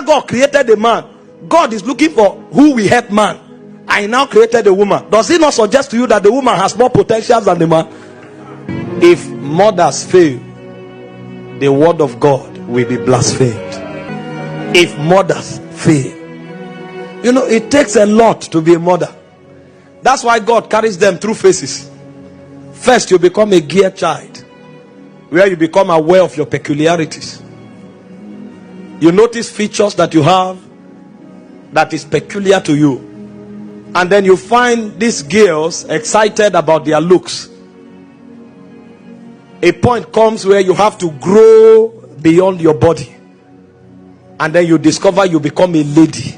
God created the man, God is looking for who will help man. I now created a woman. Does it not suggest to you that the woman has more potentials than the man? If mothers fail, the word of God will be blasphemed. If mothers fail, you know, it takes a lot to be a mother. That's why God carries them through phases. First, you become a gear child, where you become aware of your peculiarities. You notice features that you have that is peculiar to you. And then you find these girls excited about their looks. A point comes where you have to grow beyond your body. And then you discover you become a lady.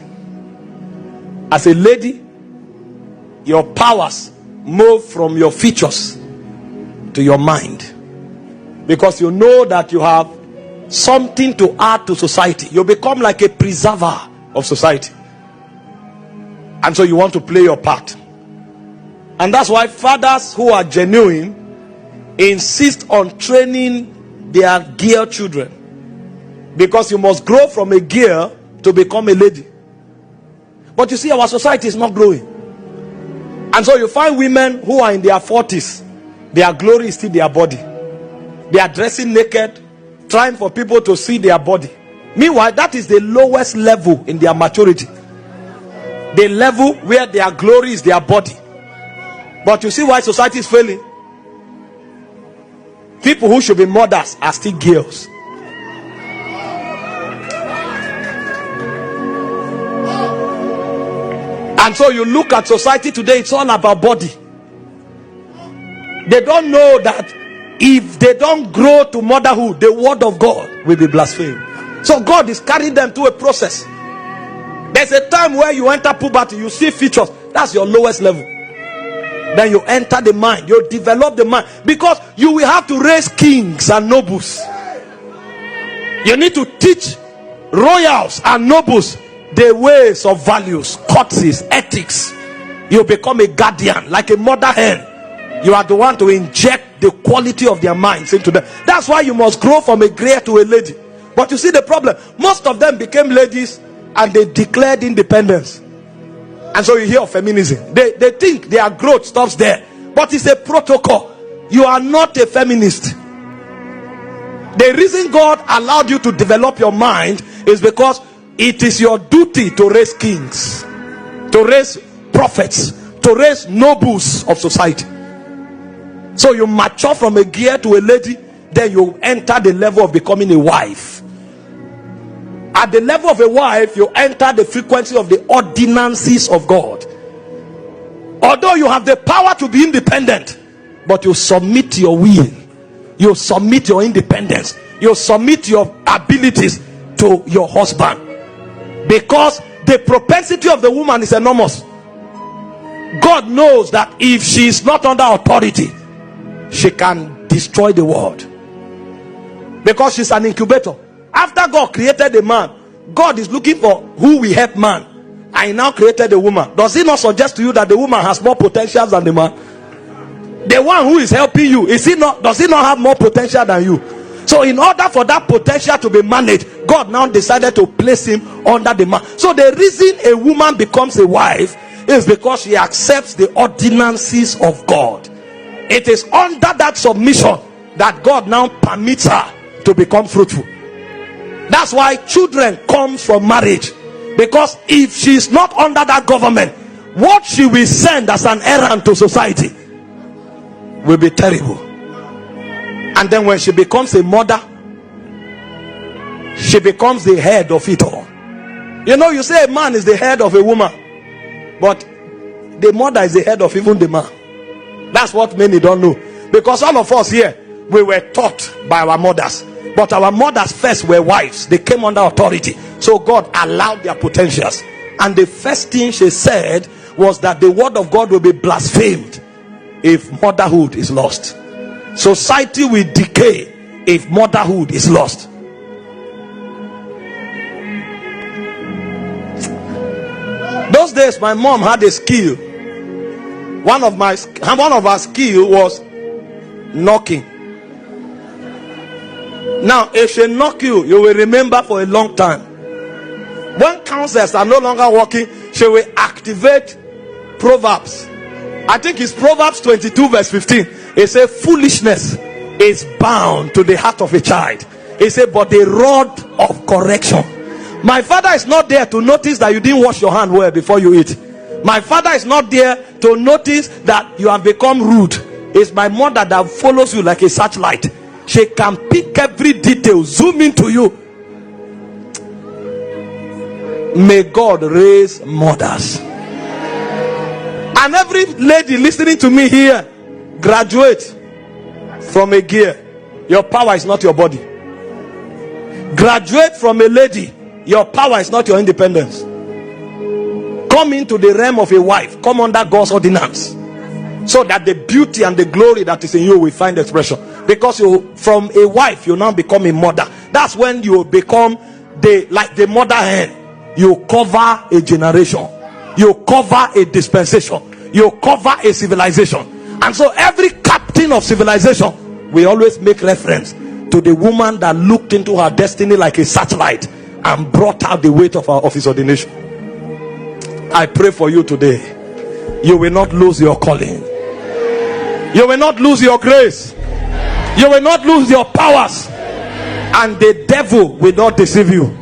As a lady, your powers move from your features to your mind. Because you know that you have something to add to society. You become like a preserver of society. And so you want to play your part. And that's why fathers who are genuine insist on training their girl children. Because you must grow from a girl to become a lady. But you see, our society is not growing. And so you find women who are in their 40s. Their glory is still their body. They are dressing naked, trying for people to see their body. Meanwhile, that is the lowest level in their maturity. The level where their glory is their body. But you see why society is failing? People who should be mothers are still girls. And so you look at society today, it's all about body. They don't know that if they don't grow to motherhood, the word of God will be blasphemed. So God is carrying them through a process. There's a time where you enter puberty, you see features. That's your lowest level. Then you enter the mind, you develop the mind, because you will have to raise kings and nobles. You need to teach royals and nobles the ways of values, courtesies, ethics. You become a guardian, like a mother hen. You are the one to inject the quality of their minds into them. That's why you must grow from a grey to a lady. But you see the problem, most of them became ladies and they declared independence. And so you hear of feminism. They think their growth stops there. But it's a protocol. You are not a feminist. The reason God allowed you to develop your mind is because it is your duty to raise kings, to raise prophets, to raise nobles of society. So you mature from a gear to a lady, then you enter the level of becoming a wife. At the level of a wife, you enter the frequency of the ordinances of God. Although you have the power to be independent, but you submit your will, you submit your independence, you submit your abilities to your husband. Because the propensity of the woman is enormous. God knows that if she is not under authority, she can destroy the world. Because she's an incubator. After God created the man, God is looking for who will help man. I now created a woman. Does it not suggest to you that the woman has more potentials than the man? The one who is helping you, does he not have more potential than you? So in order for that potential to be managed, God now decided to place him under the man. So the reason a woman becomes a wife is because she accepts the ordinances of God. It is under that submission that God now permits her to become fruitful. That's why children come from marriage. Because if she is not under that government, what she will send as an errand to society will be terrible. And then when she becomes a mother, she becomes the head of it all. You know, you say a man is the head of a woman, but the mother is the head of even the man. That's what many don't know. Because all of us here, we were taught by our mothers. But our mothers first were wives. They came under authority. So God allowed their potentials. And the first thing she said was that the word of God will be blasphemed if motherhood is lost. Society will decay if motherhood is lost. Those days my mom had a skill. One of our skill was knocking. Now if she knock you, you will remember for a long time. When counselors are no longer working, she will activate Proverbs. I think it's Proverbs 22 verse 15. It says foolishness is bound to the heart of a child. It says but the rod of correction. My father is not there to notice that you didn't wash your hand well before you eat. My father is not there to notice that you have become rude. It's my mother that follows you like a searchlight. She can pick every detail, zoom into you. May God raise mothers. And every lady listening to me here, graduate from a gear. Your power is not your body. Graduate from a lady. Your power is not your independence. Come into the realm of a wife. Come under God's ordinance, so that the beauty and the glory that is in you will find expression. Because you, from a wife, you now become a mother. That's when you become like the mother hen. You cover a generation. You cover a dispensation. You cover a civilization. And so every captain of civilization, we always make reference to the woman that looked into her destiny like a searchlight and brought out the weight of his ordination. I pray for you today. You will not lose your calling. You will not lose your grace. You will not lose your powers. And the devil will not deceive you.